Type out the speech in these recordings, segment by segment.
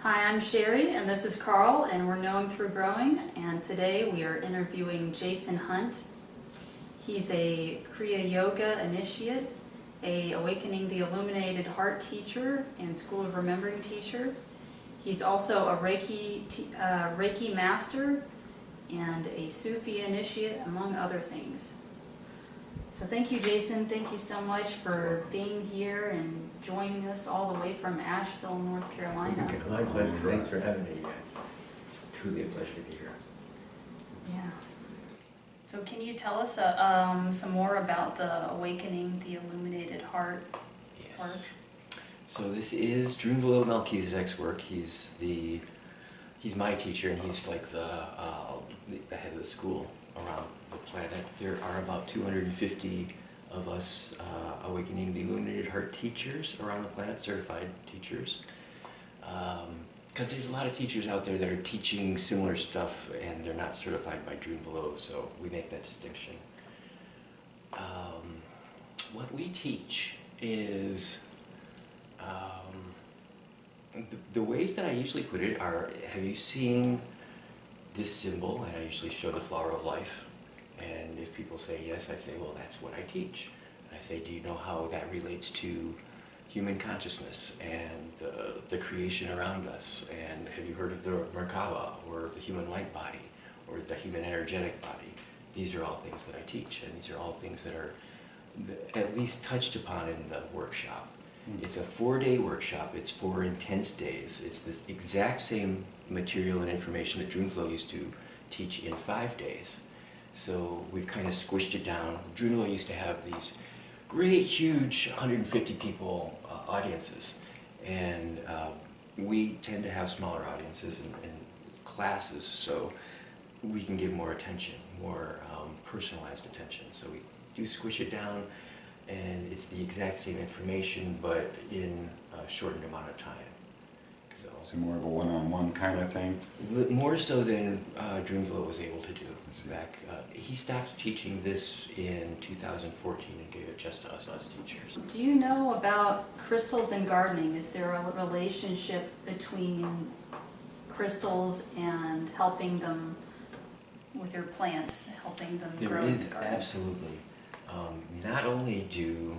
Hi, I'm Sherry, and this is Carl, and we're Knowing Through Growing, and today we are interviewing Jason Hunt. He's a Kriya Yoga initiate, a Awakening the Illuminated Heart teacher, and School of Remembering teacher. He's also a Reiki master and a Sufi initiate, among other things. So thank you, Jason. Thank you so much for being here and joining us all the way from Asheville, North Carolina. Okay, my pleasure. Thanks for having me, you guys. Truly a pleasure to be here. Yeah. So can you tell us some more about the Awakening the Illuminated Heart work? Yes. So this is Drunvalo Melchizedek's work. He's my teacher, and he's like the head of the school around the planet. There are about 250 of us Awakening the Illuminated Heart teachers around the planet, certified teachers. Because there's a lot of teachers out there that are teaching similar stuff and they're not certified by Drunvalo, so we make that distinction. What we teach is, the ways that I usually put it are, have you seen this symbol? And I usually show the flower of life. And if people say yes, I say, well, that's what I teach. I say, do you know how that relates to human consciousness and the creation around us? And have you heard of the Merkaba, or the human light body, or the human energetic body? These are all things that I teach, and these are all things that are at least touched upon in the workshop. It's a 4-day workshop. It's 4 intense days. It's the exact same material and information that Drunvalo used to teach in 5 days. So we've kind of squished it down. Drunvalo used to have these great, huge 150 people audiences, and we tend to have smaller audiences and classes, so we can give more attention, more personalized attention. So we do squish it down, and it's the exact same information, but in a shortened amount of time. So more of a one-on-one kind of thing? More so than Drunvalo was able to do. Back, he stopped teaching this in 2014 and gave it just to us teachers. Do you know about crystals and gardening? Is there a relationship between crystals and helping them with your plants, helping them grow? There is, absolutely. Not only do,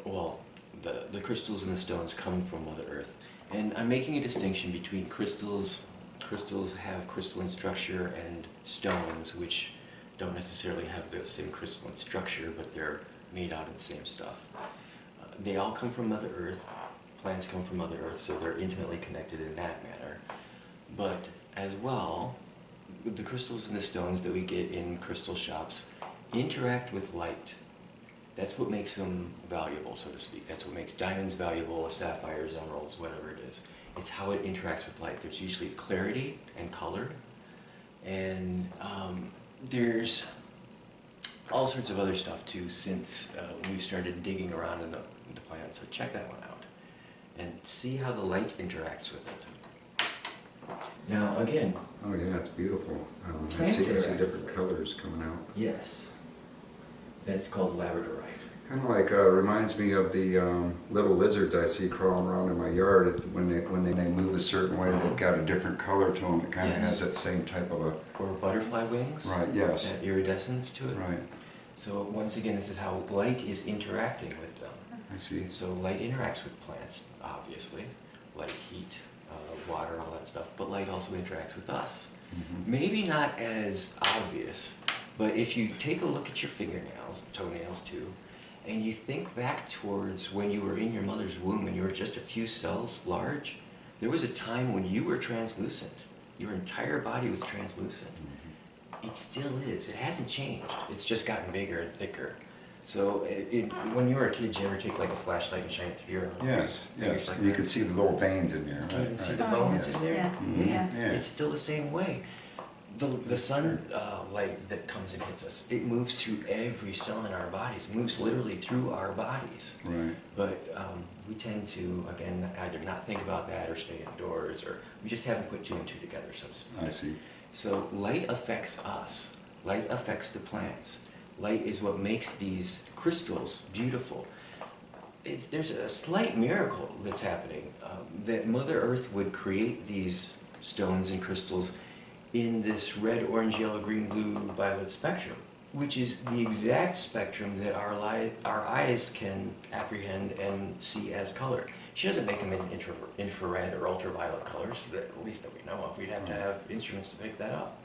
well, the crystals and the stones come from Mother Earth. And I'm making a distinction between crystals. Crystals have crystalline structure, and stones, which don't necessarily have the same crystalline structure, but they're made out of the same stuff. They all come from Mother Earth. Plants come from Mother Earth, so they're intimately connected in that manner. But as well, the crystals and the stones that we get in crystal shops interact with light. That's what makes them valuable, so to speak. That's what makes diamonds valuable, or sapphires, emeralds, whatever it is. It's how it interacts with light. There's usually clarity and color, and there's all sorts of other stuff too since we started digging around in the planet. So check that one out and see how the light interacts with it. Now again. Oh yeah, it's beautiful. I see different colors coming out. Yes. That's called labradorite. Kind of like reminds me of the little lizards I see crawling around in my yard. When they move a certain way, they've got a different color to them. It kind of has that same type of a... Or butterfly wings. Right, yes. That iridescence to it. Right. So once again, this is how light is interacting with them. I see. So light interacts with plants, obviously. Light, heat, water, all that stuff. But light also interacts with us. Mm-hmm. Maybe not as obvious, but if you take a look at your fingernails, toenails too, and you think back towards when you were in your mother's womb and you were just a few cells large, there was a time when you were translucent. Your entire body was translucent. Mm-hmm. It still is. It hasn't changed. It's just gotten bigger and thicker. So when you were a kid, did you ever take like a flashlight and shine it through your Yes, yes. Like you could see the little veins in there. You can see the bones in there? Yeah. Mm-hmm. Yeah. Yeah. It's still the same way. The sun light that comes and hits us, it moves through every cell in our bodies, moves literally through our bodies. Right. But we tend to, again, either not think about that or stay indoors, or we just haven't put 2 and 2 together, so to speak. I see. So light affects us. Light affects the plants. Light is what makes these crystals beautiful. there's a slight miracle that's happening, that Mother Earth would create these stones and crystals in this red, orange, yellow, green, blue, violet spectrum, which is the exact spectrum that our eyes can apprehend and see as color. She doesn't make them in infrared or ultraviolet colors, at least that we know of. We'd have to have instruments to pick that up.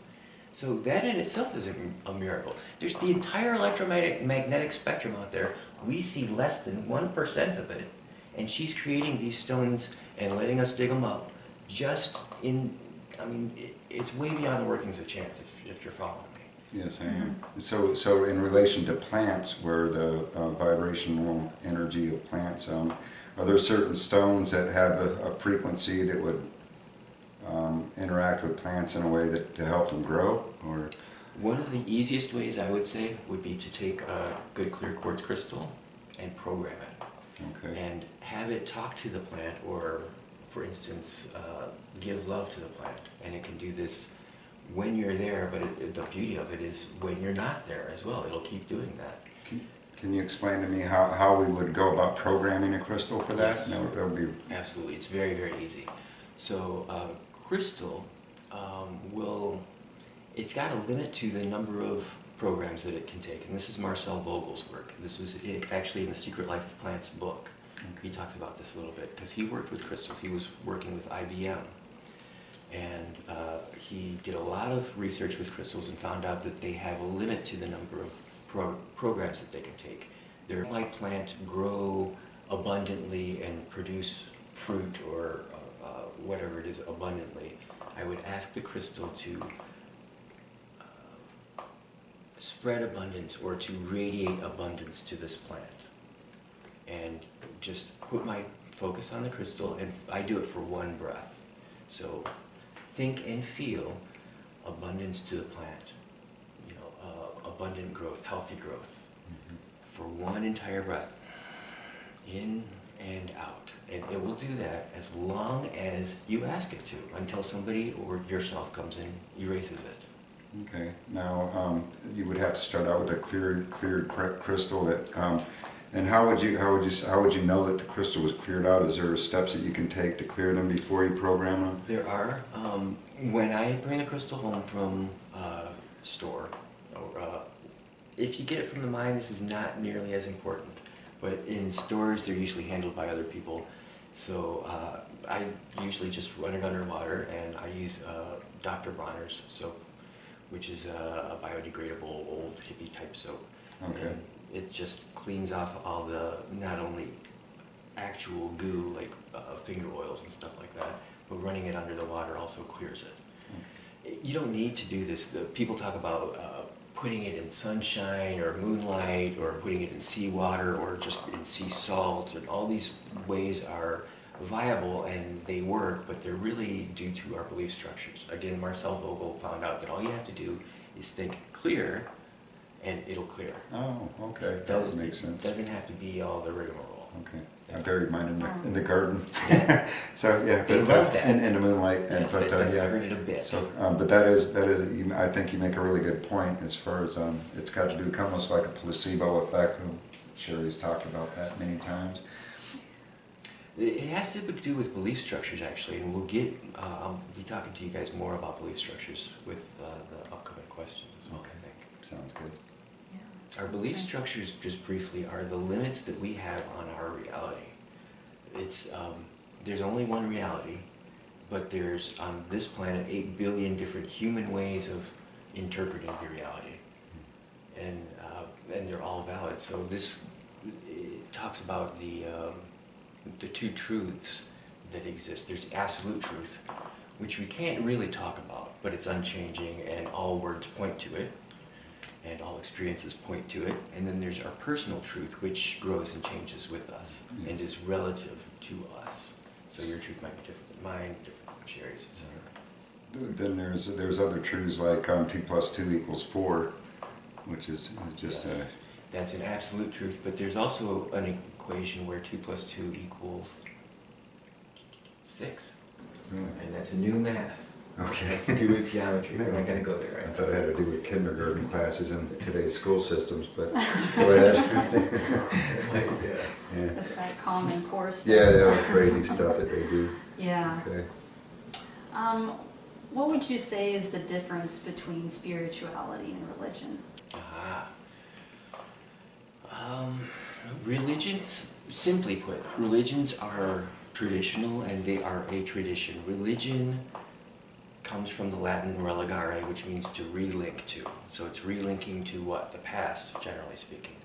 So that in itself is a miracle. There's the entire electromagnetic spectrum out there. We see less than 1% of it, and she's creating these stones and letting us dig them up just in, I mean, it's way beyond the workings of chance, if you're following me. Yes, I am. So in relation to plants, where the vibrational energy of plants, are there certain stones that have a frequency that would interact with plants in a way that to help them grow? Or one of the easiest ways, I would say, would be to take a good clear quartz crystal and program it. Okay. And have it talk to the plant, or, for instance, give love to the plant. And it can do this when you're there, but the beauty of it is when you're not there as well. It'll keep doing that. Can you explain to me how we would go about programming a crystal for that? Yes. No, that would be... Absolutely. It's very, very easy. So crystal it's got a limit to the number of programs that it can take. And this is Marcel Vogel's work. This was actually in the Secret Life of Plants book. He talks about this a little bit because he worked with crystals. He was working with IBM. And he did a lot of research with crystals and found out that they have a limit to the number of programs that they can take. Their white plant grow abundantly and produce fruit or whatever it is abundantly. I would ask the crystal to spread abundance or to radiate abundance to this plant. And just put my focus on the crystal, and I do it for one breath. So think and feel abundance to the plant, abundant growth, healthy growth, for one entire breath, in and out. And it will do that as long as you ask it to, until somebody or yourself comes in, erases it. Okay. Now, you would have to start out with a cleared crystal. And how would you know that the crystal was cleared out? Is there steps that you can take to clear them before you program them? There are. When I bring a crystal home from a store, if you get it from the mine, this is not nearly as important. But in stores, they're usually handled by other people. So I usually just run it under water, and I use Dr. Bronner's soap, which is a biodegradable old hippie type soap. Okay. And it just cleans off all the, not only actual goo like finger oils and stuff like that, but running it under the water also clears it. You don't need to do this. People talk about putting it in sunshine or moonlight, or putting it in seawater, or just in sea salt, and all these ways are viable and they work, but they're really due to our belief structures. Again, Marcel Vogel found out that all you have to do is think clear, and it'll clear. Oh, okay. That does make sense. It doesn't have to be all the rigmarole. Okay. I buried mine in the garden. So yeah, They love that. in the moonlight. And Yes, that doesn't hurt it a bit. So, but that is. I think you make a really good point as far as it's got to do almost like a placebo effect. Sherry's talked about that many times. It has to do with belief structures, actually, and I'll be talking to you guys more about belief structures with the upcoming questions as well, I think. Sounds good. Yeah. Our belief structures, just briefly, are the limits that we have on our reality. There's only one reality, but there's, on this planet, 8 billion different human ways of interpreting the reality. And they're all valid. So it talks about the two truths that exist. There's absolute truth, which we can't really talk about, but it's unchanging, and all words point to it, and all experiences point to it. And then there's our personal truth, which grows and changes with us, and is relative to us. So your truth might be different than mine, different from Sherry's, etc. Then there's other truths like 2 + 2 = 4, which is just Yes. That's an absolute truth, but there's also an equation where 2 + 2 = 6. And that's a new math. Okay. Has to do with geometry. We're not going to go there I right thought it had to do with kindergarten classes in today's school systems, but go ahead. now. Yeah, That's that common core stuff. yeah, the crazy stuff that they do. Yeah. Okay. What would you say is the difference between spirituality and religion? Religions, simply put, religions are traditional and they are a tradition. Religion comes from the Latin religare, which means to relink to. So it's relinking to what? The past, generally speaking.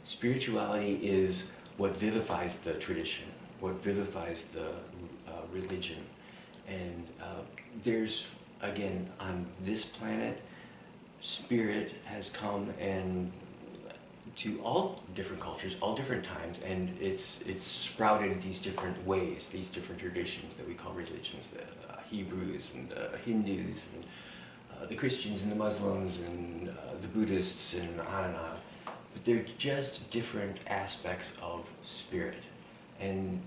Spirituality is what vivifies the tradition, what vivifies the religion. And there's, again, on this planet, spirit has come and to all different cultures, all different times, and it's sprouted in these different ways, these different traditions that we call religions, the Hebrews and the Hindus and the Christians and the Muslims and the Buddhists and on and on. But they're just different aspects of spirit. And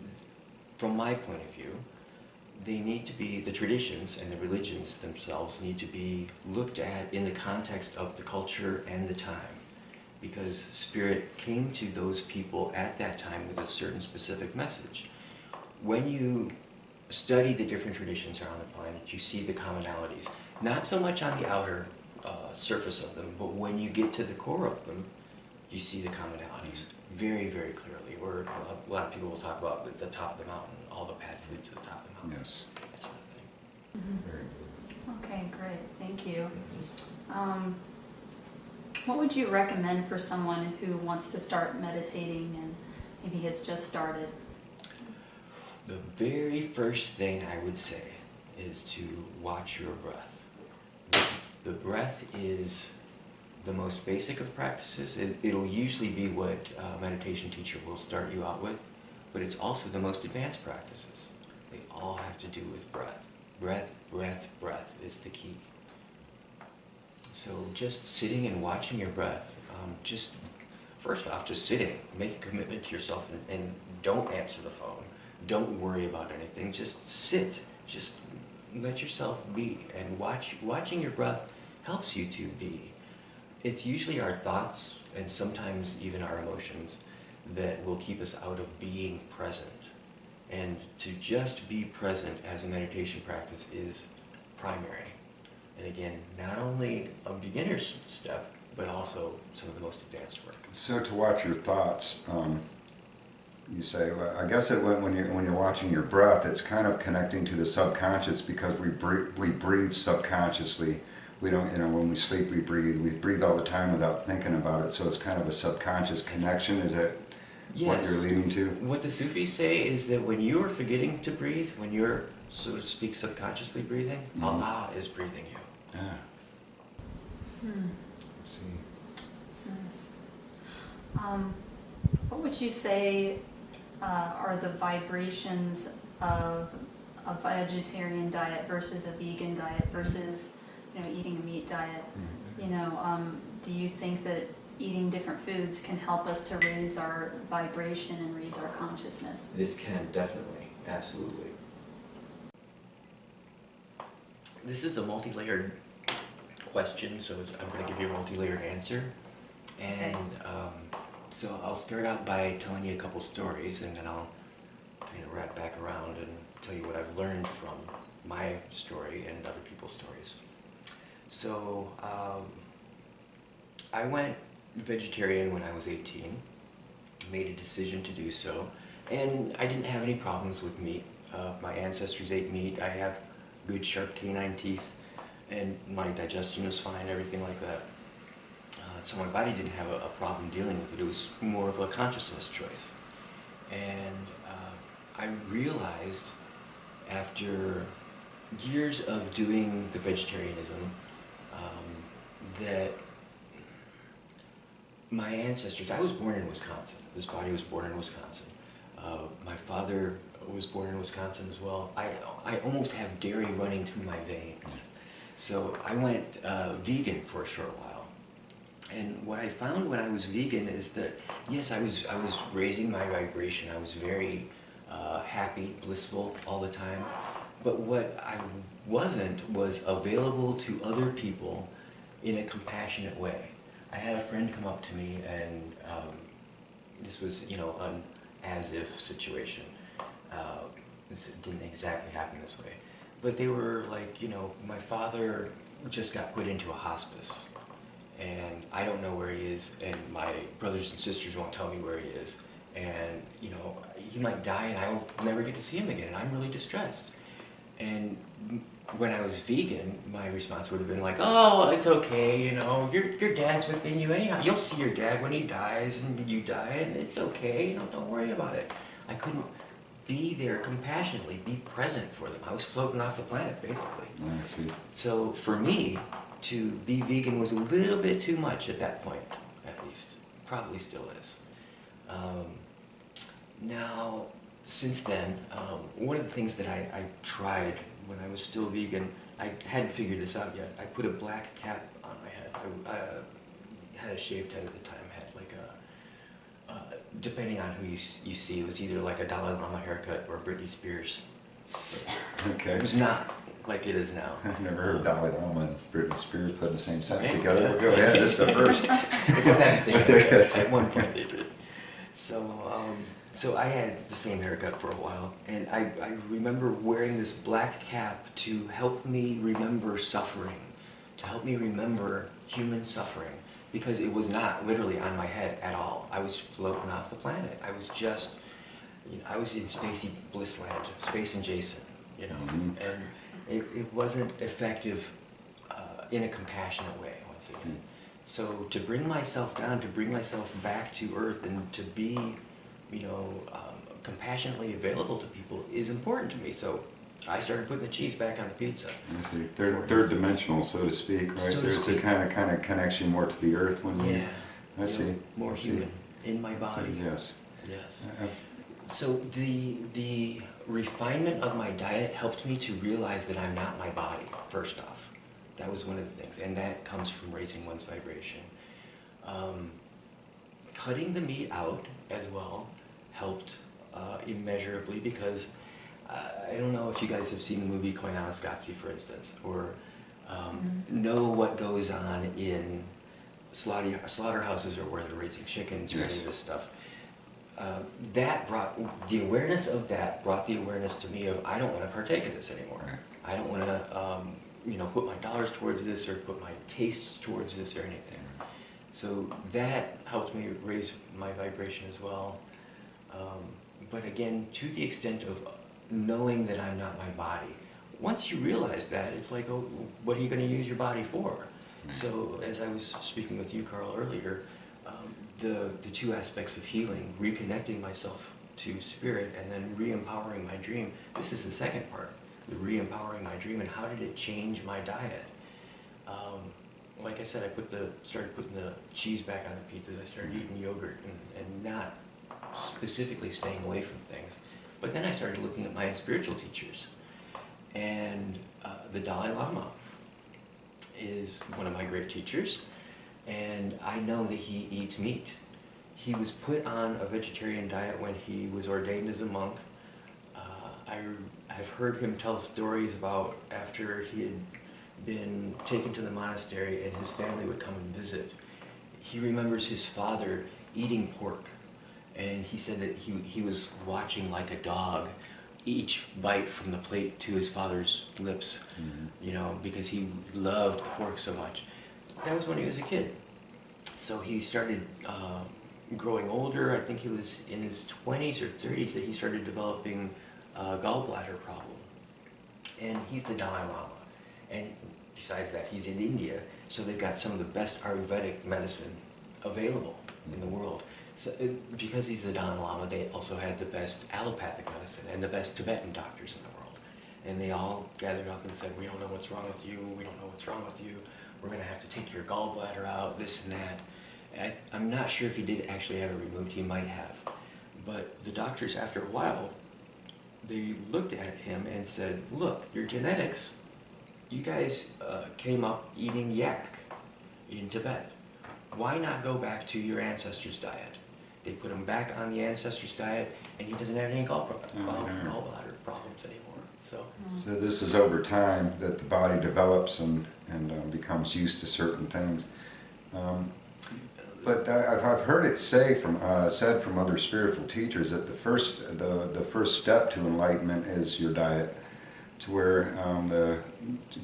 from my point of view, they need to be, the traditions and the religions themselves need to be looked at in the context of the culture and the time. Because spirit came to those people at that time with a certain specific message. When you study the different traditions around the planet, you see the commonalities. Not so much on the outer surface of them, but when you get to the core of them, you see the commonalities very, very clearly. Or a lot of people will talk about the top of the mountain, all the paths lead to the top of the mountain. Yes. That sort of thing. Very good. Okay, great. Thank you. What would you recommend for someone who wants to start meditating and maybe has just started? The very first thing I would say is to watch your breath. The breath is the most basic of practices. It'll usually be what a meditation teacher will start you out with, but it's also the most advanced practices. They all have to do with breath. Breath, breath, breath is the key. So just sitting and watching your breath, just first off, just sitting, make a commitment to yourself and don't answer the phone. Don't worry about anything, just sit, just let yourself be. And watching your breath helps you to be. It's usually our thoughts and sometimes even our emotions that will keep us out of being present. And to just be present as a meditation practice is primary. And again, not only a beginner's step, but also some of the most advanced work. So to watch your thoughts, you say, well, I guess when you're watching your breath, it's kind of connecting to the subconscious because we breathe subconsciously. We don't, when we sleep, we breathe all the time without thinking about it. So it's kind of a subconscious connection. Is that what you're leading to? What the Sufis say is that when you are forgetting to breathe, when you're, so to speak, subconsciously breathing, Allah is breathing you. Ah. Hmm. I see. That's nice. What would you say are the vibrations of a vegetarian diet versus a vegan diet versus, eating a meat diet? Do you think that eating different foods can help us to raise our vibration and raise our consciousness? This can, definitely, absolutely. This is a multi-layered question, so I'm going to give you a multi-layered answer. And so I'll start out by telling you a couple stories, and then I'll kind of wrap back around and tell you what I've learned from my story and other people's stories. So I went vegetarian when I was 18, made a decision to do so, and I didn't have any problems with meat. My ancestors ate meat. I have good sharp canine teeth, and my digestion was fine, everything like that. So my body didn't have a problem dealing with it. It was more of a consciousness choice. And I realized after years of doing the vegetarianism that my ancestors, I was born in Wisconsin. This body was born in Wisconsin. My father was born in Wisconsin as well. I almost have dairy running through my veins. So I went vegan for a short while. And what I found when I was vegan is that, yes, I was raising my vibration. I was very happy, blissful all the time. But what I wasn't was available to other people in a compassionate way. I had a friend come up to me, and this was, you know, an as-if situation. This didn't exactly happen this way. But they were like, you know, my father just got put into a hospice, and I don't know where he is, and my brothers and sisters won't tell me where he is, and, you know, he might die and I will never get to see him again, and I'm really distressed. And when I was vegan, my response would have been like, oh, it's okay, you know, your dad's within you anyhow. You'll see your dad when he dies, and you die, and it's okay, you know, don't worry about it. I couldn't be there compassionately, be present for them. I was floating off the planet, basically. I see. So for me, to be vegan was a little bit too much at that point, at least. Probably still is. Now, since then, one of the things that I tried when I was still vegan, I hadn't figured this out yet. I put a black cap on my head. I had a shaved head at the time. Had like depending on who you see, it was either like a Dalai Lama haircut or Britney Spears. Okay. It was not like it is now. I've never heard Dalai Lama and Britney Spears put in the same sentence Yeah. together. Well, go ahead, this is the first. They put that in the same But there haircut. is. At one point they did. So I had the same haircut for a while, and I remember wearing this black cap to help me remember suffering, to help me remember human suffering, because it was not literally on my head at all. I was floating off the planet. I was just, you know, I was in spacey bliss land, Space and Jason, you know, and it wasn't effective in a compassionate way, once again. So to bring myself down, to bring myself back to earth, and to be, you know, compassionately available to people is important to me. So I started putting the cheese back on the pizza. I see. Third dimensional, so to speak, right? So to There's speak. a kind of connection more to the earth when you. Yeah. I see. More I see. human in my body. Yes. Yes. So the refinement of my diet helped me to realize that I'm not my body, first off. That was one of the things, and that comes from raising one's vibration. Cutting the meat out as well helped immeasurably, because I don't know if you guys have seen the movie Koyaanisqatsi, for instance, or know what goes on in slaughterhouses, or where they're raising chickens, or any Yes. of this stuff. That brought the awareness of that brought the awareness to me of, I don't want to partake of this anymore. Right. I don't want to you know, put my dollars towards this, or put my tastes towards this, or anything. So that helped me raise my vibration as well. But again, to the extent of knowing that I'm not my body. Once you realize that, it's like, oh, what are you going to use your body for? So as I was speaking with you, Carl, earlier, the two aspects of healing, reconnecting myself to spirit, and then re-empowering my dream. This is the second part, the re-empowering my dream, and how did it change my diet? Like I said, I started putting the cheese back on the pizzas. I started eating yogurt and not specifically staying away from things. But then I started looking at my spiritual teachers, and the Dalai Lama is one of my great teachers, and I know that he eats meat. He was put on a vegetarian diet when he was ordained as a monk. I've heard him tell stories about after he had been taken to the monastery and his family would come and visit. He remembers his father eating pork, and he said that he was watching like a dog each bite from the plate to his father's lips, you know, because he loved the pork so much. That was when he was a kid. So he started growing older. I think he was in his 20s or 30s that he started developing a gallbladder problem. And he's the Dalai Lama. And besides that, he's in India, so they've got some of the best Ayurvedic medicine available in the world. So because he's the Dalai Lama, they also had the best allopathic medicine and the best Tibetan doctors in the world. And they all gathered up and said, we don't know what's wrong with you, we don't know what's wrong with you, we're going to have to take your gallbladder out, this and that. And I'm not sure if he did actually have it removed, he might have. But the doctors, after a while, they looked at him and said, look, your genetics, you guys came up eating yak in Tibet. Why not go back to your ancestors' diet? They put him back on the ancestors' diet, and he doesn't have any gallbladder problems anymore. So, So this is over time that the body develops and becomes used to certain things. But I've heard it said from other spiritual teachers that the first step to enlightenment is your diet, to where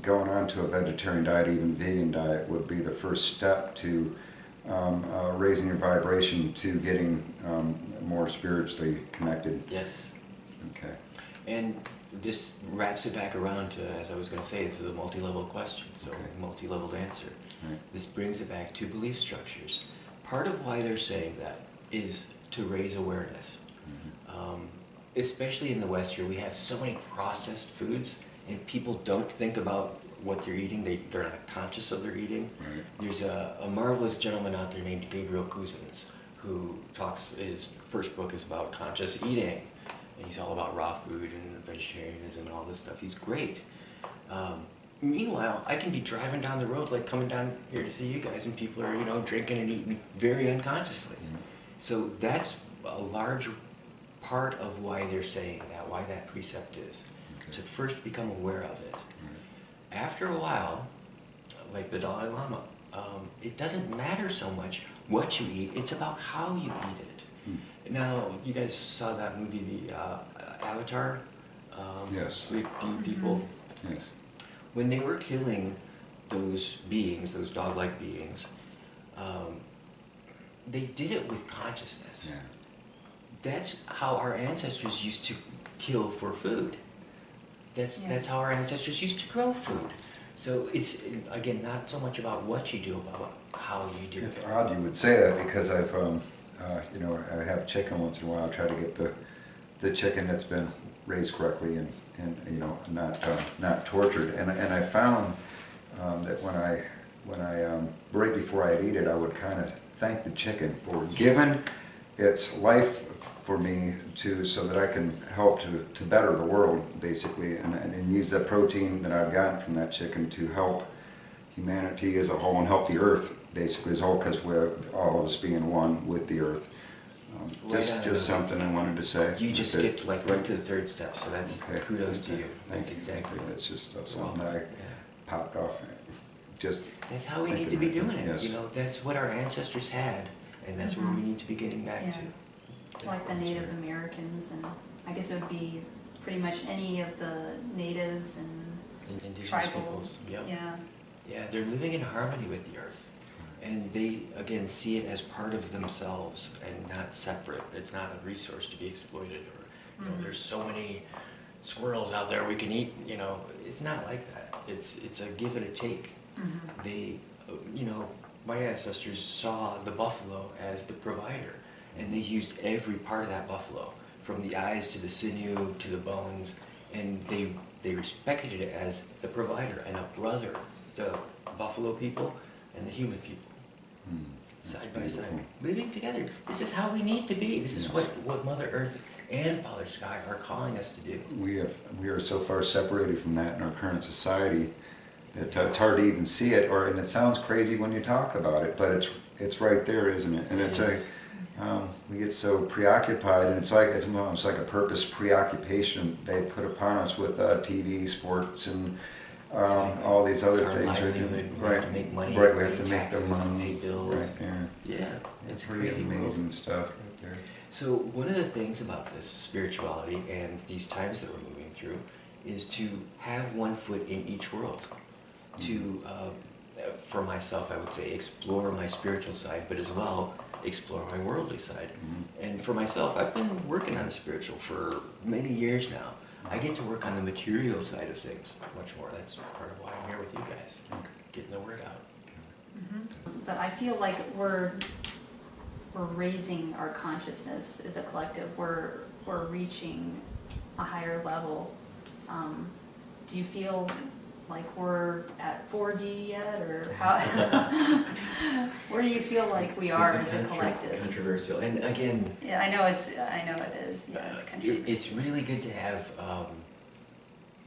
going on to a vegetarian diet, even vegan diet, would be the first step to raising your vibration to getting more spiritually connected. yes. Okay. And this wraps it back around to, as I was going to say, this is a multi-level question, so Okay. multi-leveled answer. Right. This brings it back to belief structures. Part of why they're saying that is to raise awareness. Especially in the West here, we have so many processed foods, and people don't think about what they're eating. They're not conscious of their eating. Right. There's a marvelous gentleman out there named Gabriel Kuzins, who his first book is about conscious eating, and he's all about raw food and vegetarianism and all this stuff. He's great. Meanwhile, I can be driving down the road, like coming down here to see you guys, and people are, drinking and eating very unconsciously. So that's a large part of why they're saying that, why that precept is, to first become aware of it. After a while, like the Dalai Lama, it doesn't matter so much what you eat, it's about how you eat it. Now, you guys saw that movie, the Avatar? Yes. With people? Yes. When they were killing those beings, those dog-like beings, they did it with consciousness. Yeah. That's how our ancestors used to kill for food. That's how our ancestors used to grow food. So it's, again, not so much about what you do, about how you do It's it. odd you would say that because I have chicken once in a while. I try to get the chicken that's been raised correctly and not tortured. And I found that when I right before I'd eat it, I would kind of thank the chicken for giving its life for me so that I can help to better the world, basically, and use that protein that I've gotten from that chicken to help humanity as a whole and help the earth, basically, as a whole, because we're all of us being one with the earth. Just something I wanted to say. You just skipped right to the third step, so that's kudos to you. Thank That's you. exactly it. That's just something that I popped off. That's how we need to be doing it. Yes. That's what our ancestors had, and that's where we need to be getting back to. Like the Native Americans, and I guess it would be pretty much any of the natives and Indigenous tribal. peoples. Yep. Yeah. Yeah, they're living in harmony with the earth. And they, again, see it as part of themselves and not separate. It's not a resource to be exploited, or there's so many squirrels out there we can eat. It's not like that. It's a give and a take. They, my ancestors saw the buffalo as the provider, and they used every part of that buffalo, from the eyes to the sinew to the bones, and they respected it as the provider and a brother, the buffalo people and the human people. Side by side, living together. This is how we need to be. This is what Mother Earth and Father Sky are calling us to do. We are so far separated from that in our current society that it's hard to even see it, and it sounds crazy when you talk about it, but it's right there, isn't it? And it's we get so preoccupied, and it's almost like a purpose preoccupation they put upon us with TV, sports, and all these other things. We have to make money. Right, we have to pay make the taxes, money. pay bills. Right there. Yeah, it's Pretty crazy amazing world. stuff right there. So one of the things about this spirituality and these times that we're moving through is to have one foot in each world. To, for myself, I would say, explore my spiritual side, but as well, explore my worldly side. And for myself, I've been working on the spiritual for many years now. I get to work on the material side of things much more. That's part of why I'm here with you guys, getting the word out. But I feel like we're raising our consciousness as a collective. We're reaching a higher level. Do you feel like we're at 4D yet, or how? Where do you feel like we are This as is a collective? controversial, and again, Yeah, I know it is. Yeah, it's controversial. It's really good to have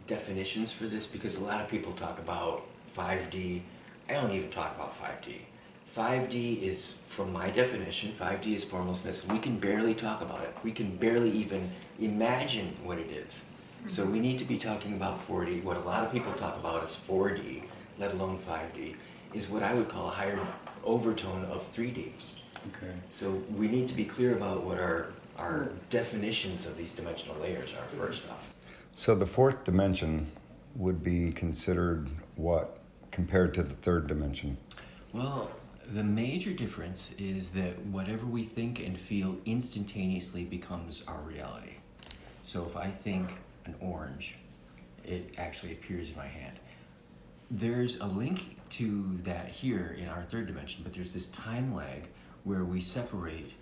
definitions for this, because a lot of people talk about 5D. I don't even talk about 5D. 5D is, from my definition, 5D is formlessness, and we can barely talk about it. We can barely even imagine what it is. So we need to be talking about 4D. What a lot of people talk about is 4D, let alone 5D, is what I would call a higher overtone of 3D. Okay. So we need to be clear about what our definitions of these dimensional layers are first off. So the fourth dimension would be considered what compared to the third dimension? Well, the major difference is that whatever we think and feel instantaneously becomes our reality. So if I think an orange, it actually appears in my hand. There's a link to that here in our third dimension, but there's this time lag where we separate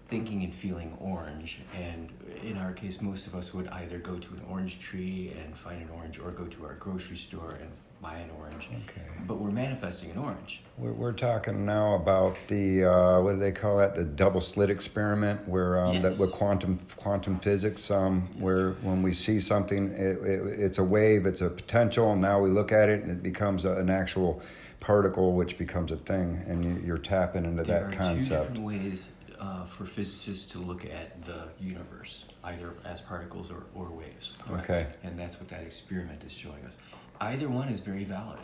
thinking and feeling orange, and in our case, most of us would either go to an orange tree and find an orange, or go to our grocery store and buy an orange. Okay. But we're manifesting an orange. We're talking now about the what do they call that? The double slit experiment, where Yes. that with quantum physics, where when we see something, it's a wave, it's a potential, and now we look at it and it becomes an actual particle, which becomes a thing, and you're tapping into There that are concept. two different ways for physicists to look at the universe, either as particles or waves. Correct? Okay. And that's what that experiment is showing us. Either one is very valid.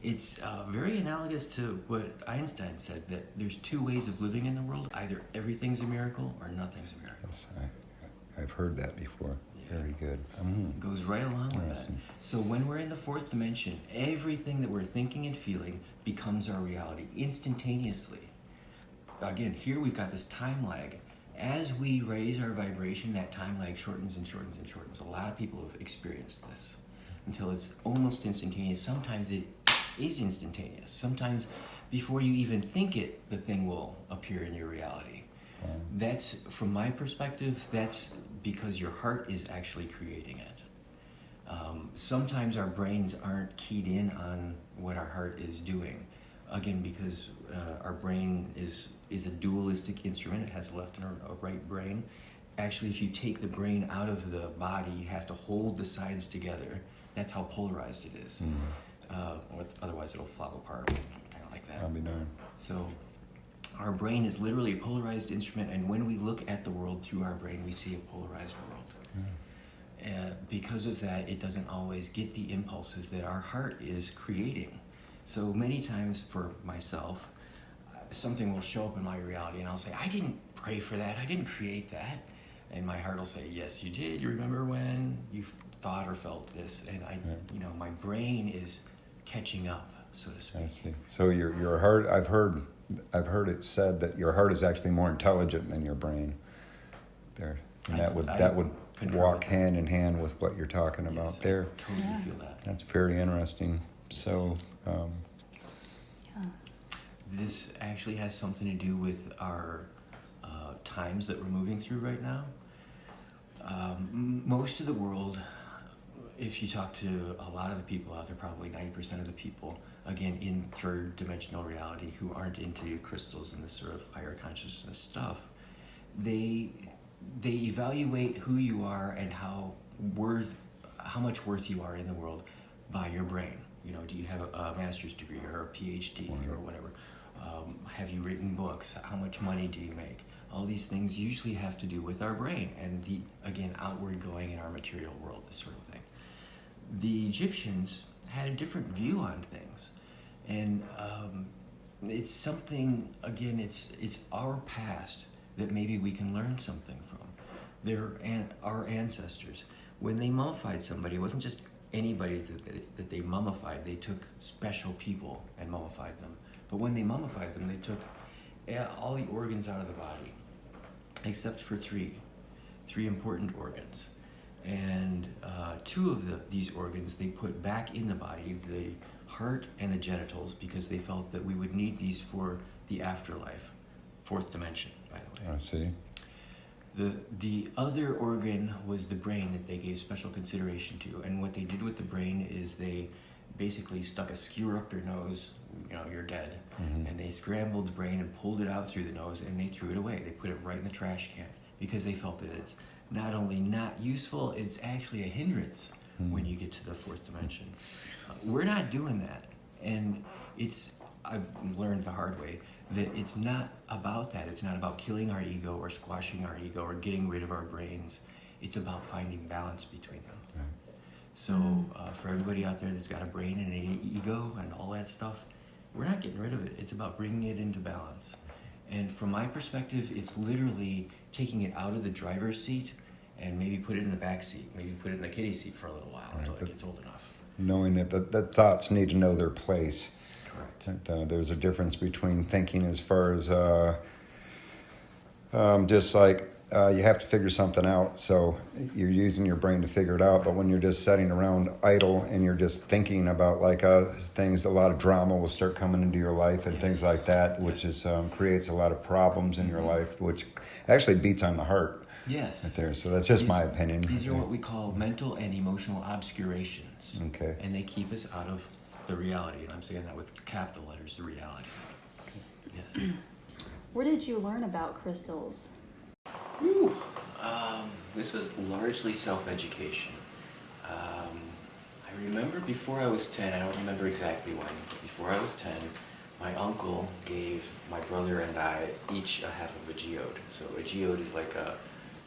It's very analogous to what Einstein said, that there's two ways of living in the world. Either everything's a miracle or nothing's a miracle. Yes, I've heard that before. Yeah. Very good. It goes right along with that. Interesting. So when we're in the fourth dimension, everything that we're thinking and feeling becomes our reality instantaneously. Again, here we've got this time lag. As we raise our vibration, that time lag shortens and shortens and shortens. A lot of people have experienced this until it's almost instantaneous. Sometimes it is instantaneous. Sometimes before you even think it, the thing will appear in your reality. That's, from my perspective, that's because your heart is actually creating it. Sometimes our brains aren't keyed in on what our heart is doing. Again, because our brain is a dualistic instrument. It has a left and a right brain. Actually, if you take the brain out of the body, you have to hold the sides together. That's how polarized it is. Otherwise, it'll flop apart, kind of like that. I'll be darned. So our brain is literally a polarized instrument, and when we look at the world through our brain, we see a polarized world. Because of that, it doesn't always get the impulses that our heart is creating. So many times for myself, something will show up in my reality and I'll say, I didn't pray for that, I didn't create that. And my heart will say, yes, you did. You remember when you thought or felt this? And my brain is catching up, so to speak. I see. So your heart, I've heard it said that your heart is actually more intelligent than your brain. There, and that would walk hand in hand with what you're talking about. Yes, there. I totally feel that. That's very interesting. So, This actually has something to do with our times that we're moving through right now. Most of the world, if you talk to a lot of the people out there, probably 90% of the people, again, in third dimensional reality, who aren't into crystals and this sort of higher consciousness stuff, they evaluate who you are and how much worth you are in the world by your brain. Do you have a master's degree or a PhD or whatever? Have you written books? How much money do you make? All these things usually have to do with our brain and the, again, outward going in our material world, this sort of thing. The Egyptians had a different view on things. And it's something, again, it's our past that maybe we can learn something from. Our ancestors, when they mummified somebody, it wasn't just anybody that they mummified. They took special people and mummified them. But when they mummified them, they took all the organs out of the body, except for three important organs. And two of these organs they put back in the body, the heart and the genitals, because they felt that we would need these for the afterlife, fourth dimension, by the way. I see. The other organ was the brain that they gave special consideration to. And what they did with the brain is they basically stuck a skewer up your nose, you're dead, and they scrambled the brain and pulled it out through the nose, and they threw it away. They put it right in the trash can because they felt that it's not only not useful, it's actually a hindrance when you get to the fourth dimension. We're not doing that, and I've learned the hard way that it's not about that. It's not about killing our ego or squashing our ego or getting rid of our brains. It's about finding balance between them. Right. So for everybody out there that's got a brain and an ego and all that stuff, we're not getting rid of it. It's about bringing it into balance. And from my perspective, it's literally taking it out of the driver's seat and maybe put it in the back seat, maybe put it in the kiddie seat for a little while until it gets old enough. Knowing that thoughts need to know their place. Correct. That, there's a difference between thinking as far as just like you have to figure something out, so you're using your brain to figure it out. But when you're just sitting around idle and you're just thinking about like things, a lot of drama will start coming into your life and things like that, which is creates a lot of problems in your life, which actually beats on the heart. Yes. Right there. So that's just my opinion. These are what we call mental and emotional obscurations. Okay. And they keep us out of the reality. And I'm saying that with capital letters, the reality. Yes. Where did you learn about crystals? Whew. This was largely self-education. I remember before I was 10, I don't remember exactly when, but before I was 10, my uncle gave my brother and I each a half of a geode. So a geode is like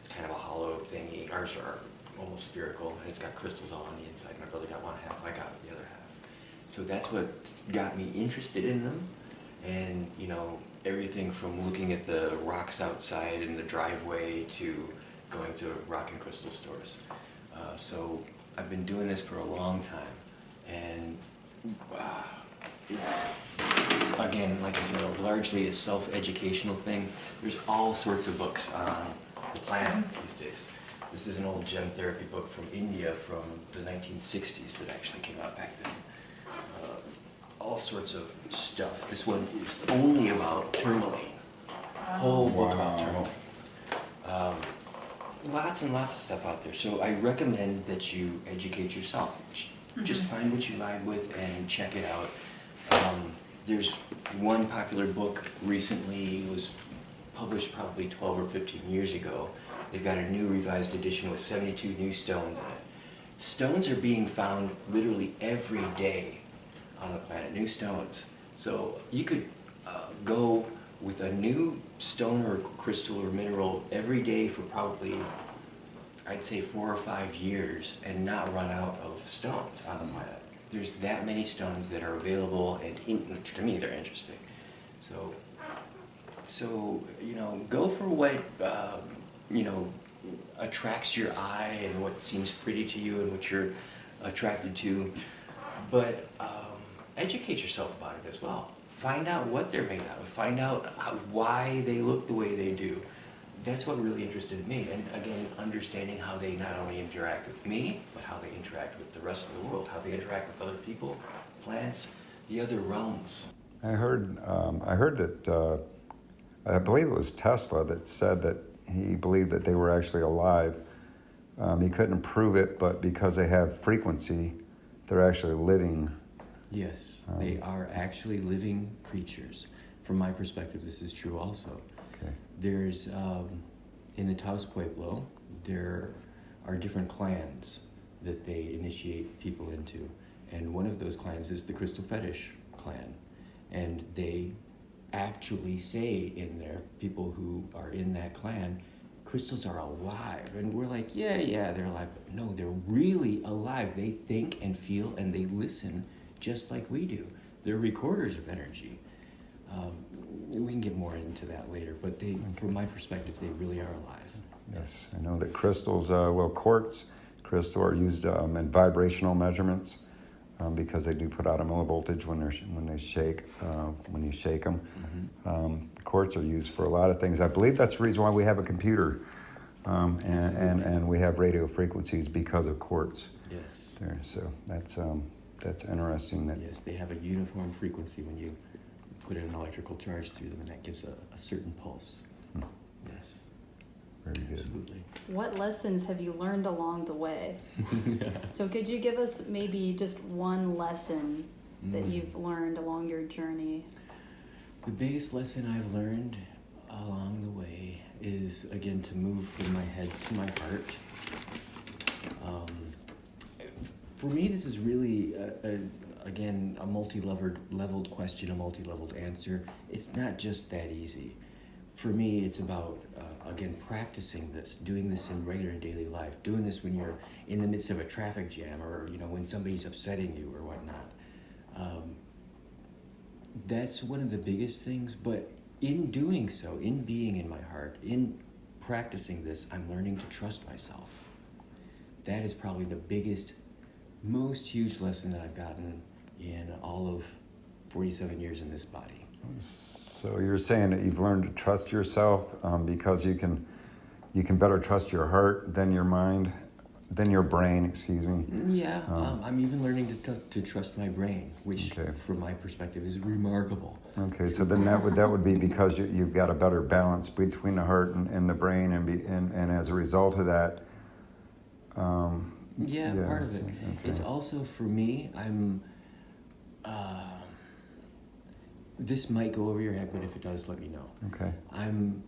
it's kind of a hollow thingy. Ours are almost spherical, and it's got crystals all on the inside. My brother got one half, I got the other half. So that's what got me interested in them. And, you know, everything from looking at the rocks outside in the driveway to going to rock and crystal stores. So I've been doing this for a long time, and it's, again, like I said, largely a self-educational thing. There's all sorts of books on the planet these days. This is an old gem therapy book from India from the 1960s that actually came out back then. All sorts of stuff. This one is only about tourmaline. Whole book about tourmaline. Lots and lots of stuff out there. So I recommend that you educate yourself. Just find what you vibe with and check it out. There's one popular book recently, it was published probably 12 or 15 years ago. They've got a new revised edition with 72 new stones in it. Stones are being found literally every day on the planet, new stones. So you could go with a new stone or crystal or mineral every day for probably, I'd say 4 or 5 years and not run out of stones on the planet. There's that many stones that are available, and to me they're interesting. So you know, go for what you know, attracts your eye and what seems pretty to you and what you're attracted to, but educate yourself about it as well. Find out what they're made out of. Find out why they look the way they do. That's what really interested me. And again, understanding how they not only interact with me, but how they interact with the rest of the world, how they interact with other people, plants, the other realms. I heard that, I believe it was Tesla that said that he believed that they were actually alive. He couldn't prove it, but because they have frequency, they're actually living. Yes, they are actually living creatures. From my perspective, this is true also. Okay. There's, in the Taos Pueblo, there are different clans that they initiate people into. And one of those clans is the Crystal Fetish clan. And they actually say in there, people who are in that clan, crystals are alive. And we're like, yeah, they're alive. But no, they're really alive. They think and feel and they listen just like we do. They're recorders of energy. We can get more into that later, but they, from my perspective, they really are alive. Yes, I know that crystals, quartz crystal are used in vibrational measurements because they do put out a millivoltage when they shake, when you shake them. Mm-hmm. Quartz are used for a lot of things. I believe that's the reason why we have a computer and we have radio frequencies because of quartz. Yes. There, so that's interesting. That yes, they have a uniform frequency when you put an electrical charge through them, and that gives a certain pulse. Yes. Very good. Absolutely. What lessons have you learned along the way? So could you give us maybe just one lesson that you've learned along your journey? The biggest lesson I've learned along the way is, again, to move from my head to my heart. For me, this is really, again, a multi-leveled question, a multi-leveled answer. It's not just that easy. For me, it's about again, practicing this, doing this in regular daily life, doing this when you're in the midst of a traffic jam, or when somebody's upsetting you or whatnot. That's one of the biggest things. But in doing so, in being in my heart, in practicing this, I'm learning to trust myself. That is probably the biggest, most huge lesson that I've gotten in all of 47 years in this body. So you're saying that you've learned to trust yourself because you can better trust your heart than your mind, than your brain, excuse me. Yeah, I'm even learning to trust my brain, which from my perspective is remarkable. Okay, so then that would be because you've got a better balance between the heart and the brain, and as a result of that. Part of it. Okay. It's also for me. I'm. This might go over your head, but if it does, let me know. Okay. I'm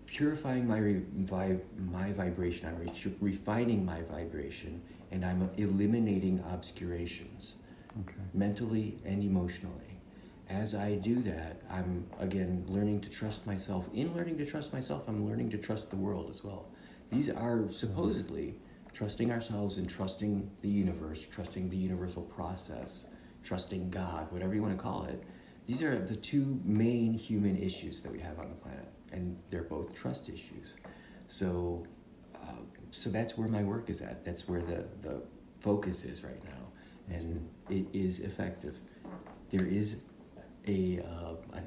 purifying my vibration. I'm refining my vibration, and I'm eliminating obscurations, mentally and emotionally. As I do that, I'm again learning to trust myself. In learning to trust myself, I'm learning to trust the world as well. These are supposedly trusting ourselves and trusting the universe, trusting the universal process, trusting God, whatever you want to call it. These are the two main human issues that we have on the planet, and they're both trust issues. So that's where my work is at. That's where the focus is right now, and it is effective. There is an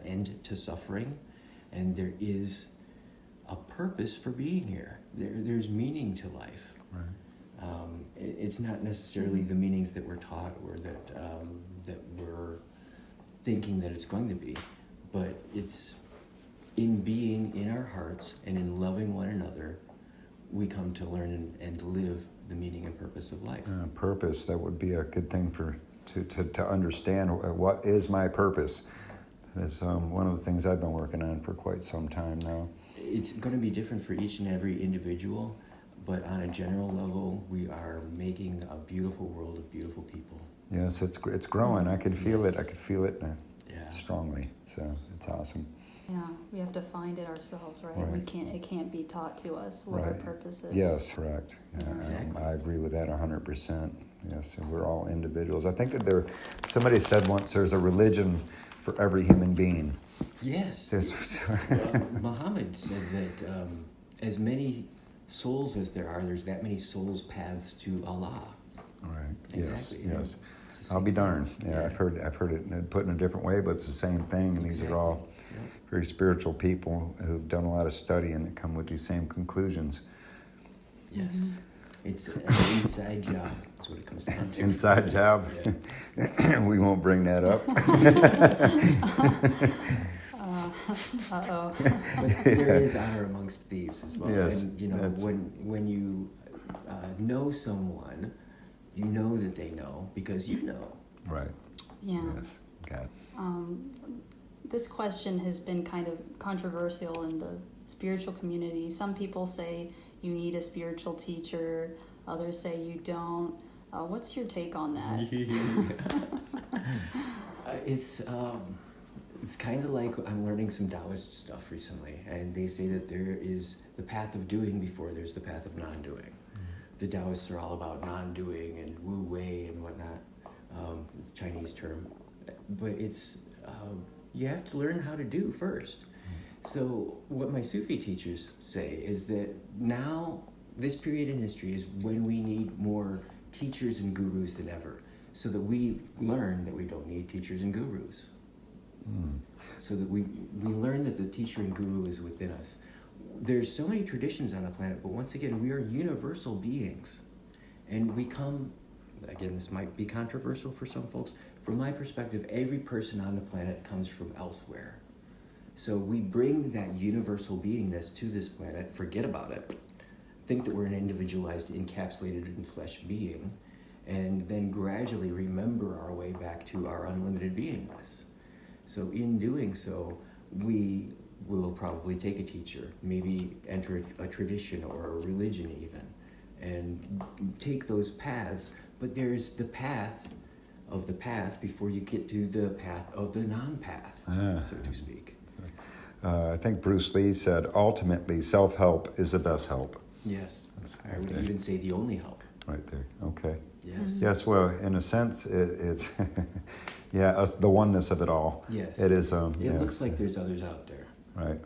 end to suffering, and there is a purpose for being here. There's meaning to life. Right. It's not necessarily the meanings that we're taught or that we're thinking that it's going to be, but it's in being in our hearts and in loving one another, we come to learn and live the meaning and purpose of life. Purpose, that would be a good thing to understand what is my purpose. That is one of the things I've been working on for quite some time now. It's going to be different for each and every individual, but on a general level, we are making a beautiful world of beautiful people. Yes, it's growing. I could feel it. I could feel it strongly. So it's awesome. Yeah, we have to find it ourselves, right? It can't be taught to us what our purpose is. Yes, correct. Yeah, exactly. I agree with that 100%. Yes, and we're all individuals. I think that somebody said once there's a religion for every human being. Yes. Muhammad said that as many souls as there are, there's that many souls paths to Allah. Right. Exactly. Yes. I'll be darned. Yeah, I've heard it put in a different way, but it's the same thing. And these are all very spiritual people who've done a lot of study and come with these same conclusions. Yes. Mm-hmm. It's an inside job. That's what it comes down to. Inside job. Yeah. We won't bring that up. Uh-oh. But there is honor amongst thieves as well. Yes, and when you know someone, you know that they know because you know. Right. Yeah. Yes. God. This question has been kind of controversial in the spiritual community. Some people say you need a spiritual teacher. Others say you don't. What's your take on that? It's kind of like I'm learning some Taoist stuff recently, and they say that there is the path of doing before there's the path of non-doing. Mm-hmm. The Taoists are all about non-doing and wu-wei and whatnot. It's a Chinese term, but it's you have to learn how to do first. So what my Sufi teachers say is that now, this period in history is when we need more teachers and gurus than ever, so that we learn that we don't need teachers and gurus. So that we learn that the teacher and guru is within us. There's so many traditions on the planet, but once again, we are universal beings. And we come, again, this might be controversial for some folks, from my perspective, every person on the planet comes from elsewhere. So we bring that universal beingness to this planet, forget about it, think that we're an individualized, encapsulated in flesh being, and then gradually remember our way back to our unlimited beingness. So in doing so, we will probably take a teacher, maybe enter a tradition or a religion even, and take those paths, but there's the path of the path before you get to the path of the non-path, so to speak. I think Bruce Lee said, ultimately, self-help is the best help. Yes. That's I right would there. even say the only help. Right there. Okay. Yes. Yes. Well, in a sense, it's the oneness of it all. Yes. It is. It looks like there's others out there. Right.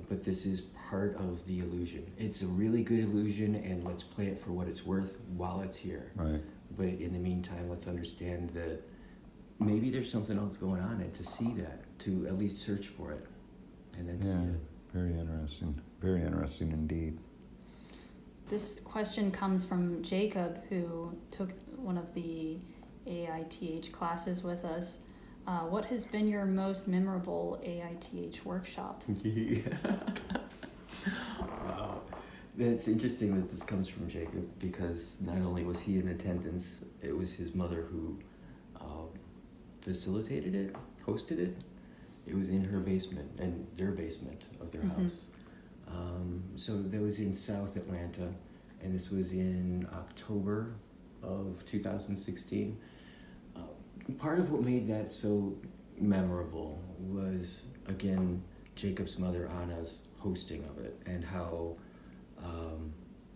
But this is part of the illusion. It's a really good illusion, and let's play it for what it's worth while it's here. Right. But in the meantime, let's understand that maybe there's something else going on, and to see that, to at least search for it, and then see it. Very interesting. Very interesting indeed. This question comes from Jacob, who took one of the AITH classes with us. What has been your most memorable AITH workshop? Wow. It's interesting that this comes from Jacob, because not only was he in attendance, it was his mother who facilitated it, hosted it. It was in her basement, and their basement of their house. So that was in South Atlanta, and this was in October of 2016. Part of what made that so memorable was, again, Jacob's mother Anna's hosting of it, and how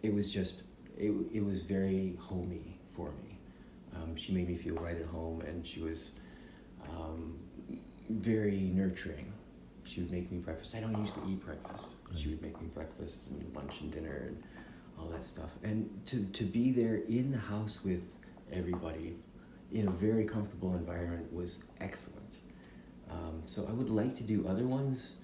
it was just, it was very homey for me. She made me feel right at home, and she was very nurturing. She would make me breakfast. I don't usually eat breakfast. She would make me breakfast and lunch and dinner and all that stuff. And to be there in the house with everybody in a very comfortable environment was excellent. So I would like to do other ones,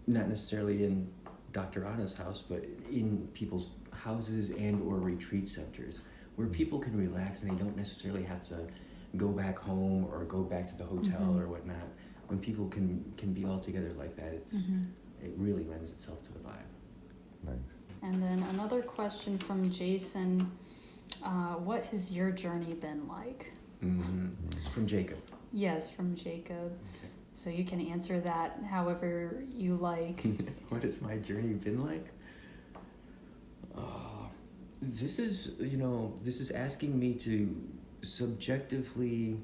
not necessarily in Dr. Anna's house, but in people's houses and or retreat centers, where people can relax and they don't necessarily have to go back home or go back to the hotel or whatnot. When people can be all together like that, it really lends itself to the vibe. Thanks. And then another question from Jason. What has your journey been like? It's from Jacob. Yes, from Jacob. Okay. So you can answer that however you like. What has my journey been like? This is asking me to subjectively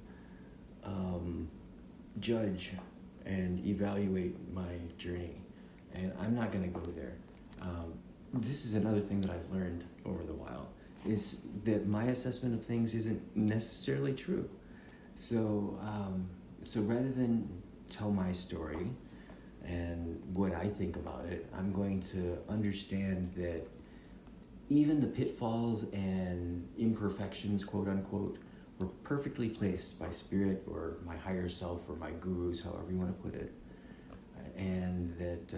judge and evaluate my journey, and I'm not going to go there. This is another thing that I've learned over the while, is that my assessment of things isn't necessarily true. So rather than tell my story and what I think about it, I'm going to understand that even the pitfalls and imperfections, quote unquote, were perfectly placed by spirit or my higher self or my gurus, however you want to put it. And that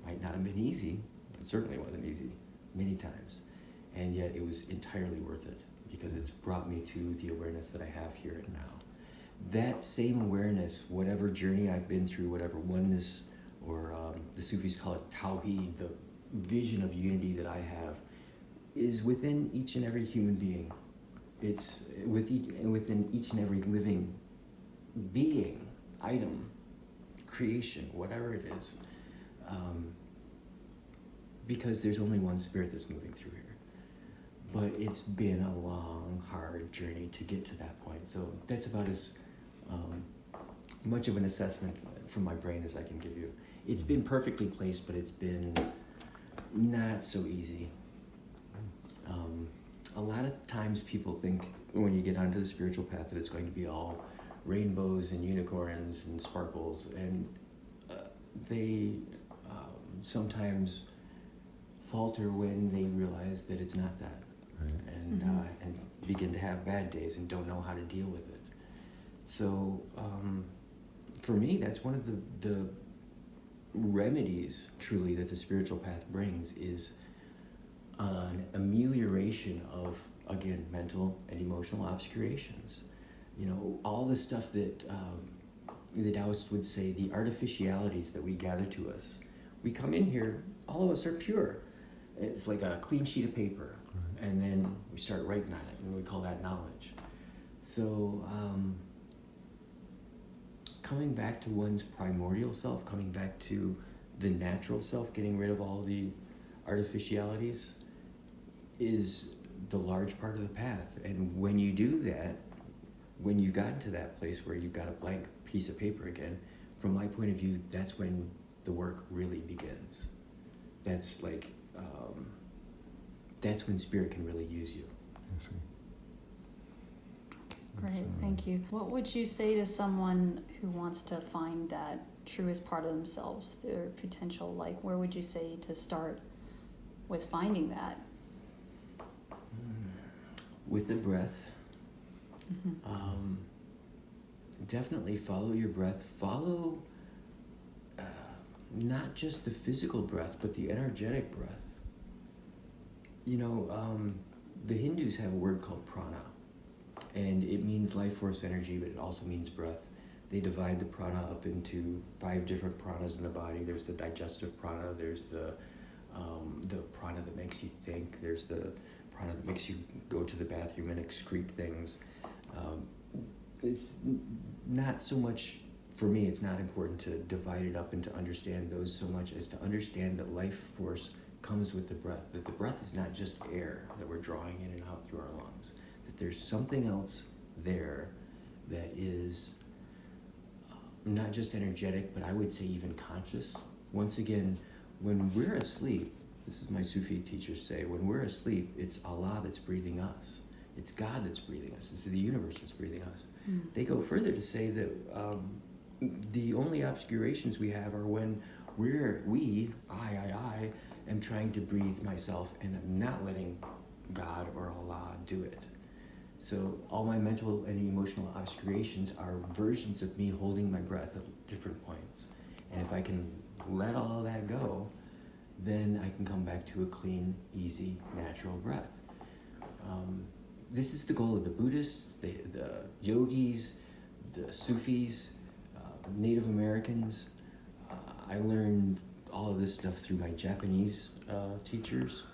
might not have been easy. It certainly wasn't easy many times. And yet it was entirely worth it, because it's brought me to the awareness that I have here and now. That same awareness, whatever journey I've been through, whatever oneness, or the Sufis call it Tawheed, the vision of unity that I have, is within each and every human being. It's within each and every living being, item, creation, whatever it is. Because there's only one spirit that's moving through here. But it's been a long, hard journey to get to that point. So that's about as much of an assessment from my brain as I can give you. It's been perfectly placed, but it's been not so easy. A lot of times people think when you get onto the spiritual path that it's going to be all rainbows and unicorns and sparkles, and they sometimes falter when they realize that it's not that. Right. And begin to have bad days and don't know how to deal with it. So for me, that's one of the remedies truly that the spiritual path brings, is an amelioration of, again, mental and emotional obscurations. All the stuff that the Taoists would say, the artificialities that we gather to us. We come in here, all of us are pure. It's like a clean sheet of paper, and then we start writing on it, and we call that knowledge. So coming back to one's primordial self, coming back to the natural self, getting rid of all the artificialities, is the large part of the path. And when you do that, when you've gotten to that place where you've got a blank piece of paper again, from my point of view, that's when the work really begins. That's like, that's when spirit can really use you. I see. Great, thank you. What would you say to someone who wants to find that truest part of themselves, their potential? Like, where would you say to start with finding that? With the breath, definitely follow your breath. Follow not just the physical breath, but the energetic breath. You know, the Hindus have a word called prana, and it means life force energy, but it also means breath. They divide the prana up into 5 different pranas in the body. There's the digestive prana, there's the prana that makes you think, there's the prana that makes you go to the bathroom and excrete things. It's not so much, for me, it's not important to divide it up and to understand those so much as to understand that life force comes with the breath, that the breath is not just air that we're drawing in and out through our lungs, that there's something else there that is not just energetic, but I would say even conscious. Once again, when we're asleep, this is my Sufi teachers say, when we're asleep, it's Allah that's breathing us. It's God that's breathing us. It's the universe that's breathing us. They go further to say that the only obscurations we have are when I am trying to breathe myself and I'm not letting God or Allah do it. So all my mental and emotional obscurations are versions of me holding my breath at different points. And if I can let all of that go, then I can come back to a clean, easy, natural breath. This is the goal of the Buddhists, the yogis, the Sufis, Native Americans. I learned all of this stuff through my Japanese teachers.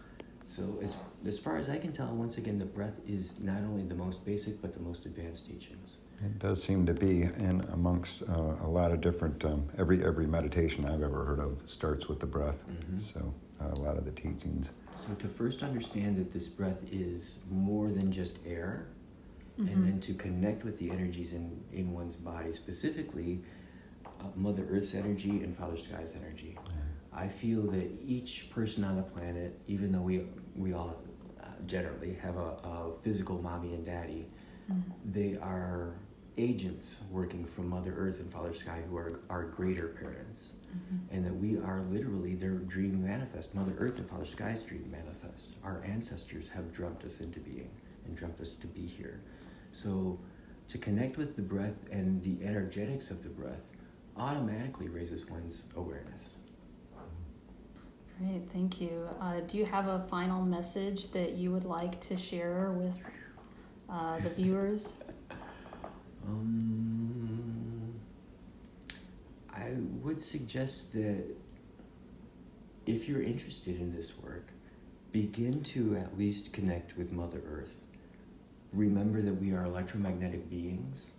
So as far as I can tell, once again, the breath is not only the most basic, but the most advanced teachings. It does seem to be in amongst a lot of different, every meditation I've ever heard of starts with the breath. So a lot of the teachings. So to first understand that this breath is more than just air, and then to connect with the energies in one's body, specifically Mother Earth's energy and Father Sky's energy. I feel that each person on the planet, even though we all generally have a physical mommy and daddy, they are agents working from Mother Earth and Father Sky, who are our greater parents, and that we are literally their dream manifest. Mother Earth and Father Sky's dream manifest. Our ancestors have dreamt us into being and dreamt us to be here. So to connect with the breath and the energetics of the breath automatically raises one's awareness. Great, thank you. Do you have a final message that you would like to share with the viewers? I would suggest that if you're interested in this work, begin to at least connect with Mother Earth. Remember that we are electromagnetic beings,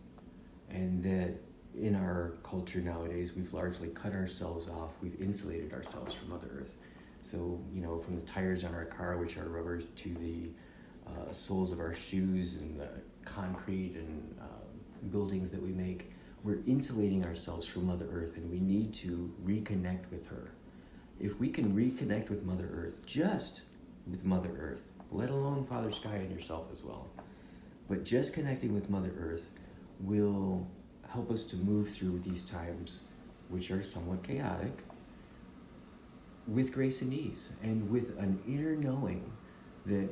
and that in our culture nowadays, we've largely cut ourselves off. We've insulated ourselves from Mother Earth. So, you know, from the tires on our car, which are rubber, to the soles of our shoes and the concrete and buildings that we make, we're insulating ourselves from Mother Earth, and we need to reconnect with her. If we can reconnect with Mother Earth, just with Mother Earth, let alone Father Sky and yourself as well, but just connecting with Mother Earth will help us to move through these times, which are somewhat chaotic, with grace and ease, and with an inner knowing that,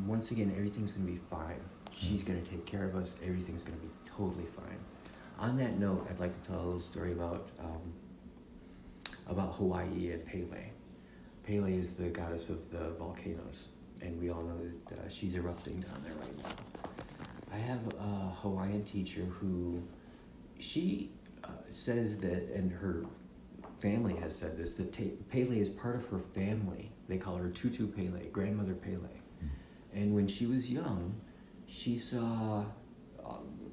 once again, everything's going to be fine. She's going to take care of us. Everything's going to be totally fine. On that note, I'd like to tell a little story about Hawaii and Pele. Pele is the goddess of the volcanoes, and we all know that she's erupting down there right now. I have a Hawaiian teacher who, she says that, and her family has said this, that Pele is part of her family. They call her Tutu Pele, Grandmother Pele. And when she was young, she saw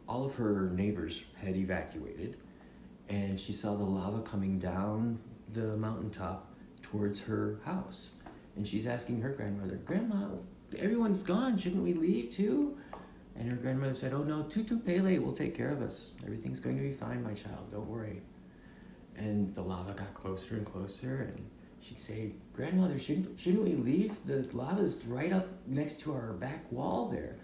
all of her neighbors had evacuated, and she saw the lava coming down the mountaintop towards her house. And she's asking her grandmother, "Grandma, everyone's gone, shouldn't we leave too?" And her grandmother said, "Oh no, Tutu Pele will take care of us. Everything's going to be fine, my child, don't worry." And the lava got closer and closer, and she'd say, "Grandmother, shouldn't we leave? The lava's right up next to our back wall there."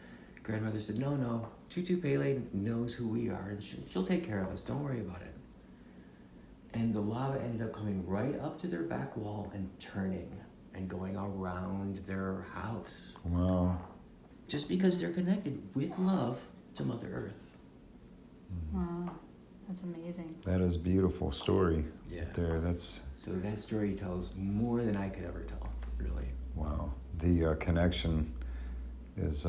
Grandmother said, "No, Tutu Pele knows who we are, and she'll take care of us. Don't worry about it." And the lava ended up coming right up to their back wall and turning and going around their house. Wow. Just because they're connected with love to Mother Earth. Wow, that's amazing. That is a beautiful story. Yeah. There, that's, So that story tells more than I could ever tell, really. wow. The connection is,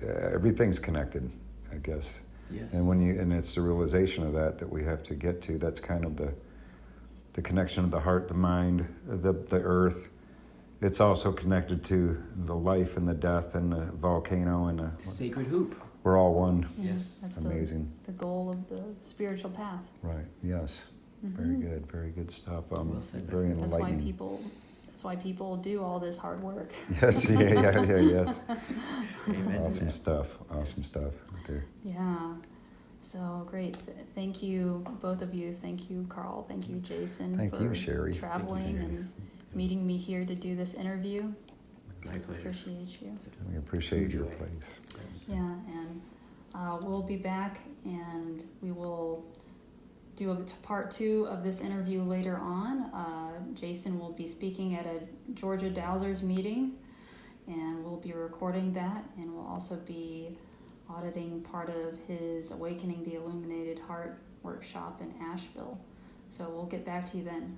everything's connected, I guess. Yes. And it's the realization of that we have to get to. That's kind of the connection of the heart, the mind, the earth. It's also connected to the life and the death and the volcano and the Sacred hoop. we're all one. Yes. That's Amazing. The goal of the spiritual path. Right. Yes. Very good. Very good stuff. Well said. Very That's why enlightening. people do all this hard work. Yes. Yes. Amen. Awesome stuff. Awesome stuff. There. Yeah. So great. Thank you, both of you. Thank you, Carl. Thank you, Jason, Thank for you, Sherry. traveling Thank you, Sherry. and meeting me here to do this interview. My pleasure. Appreciate you. We appreciate your Enjoy. place. Yes. Yeah, and we'll be back and we will do a part 2 of this interview later on. Jason will be speaking at a Georgia Dowsers meeting, and we'll be recording that, and we'll also be auditing part of his Awakening the Illuminated Heart workshop in Asheville. So we'll get back to you then.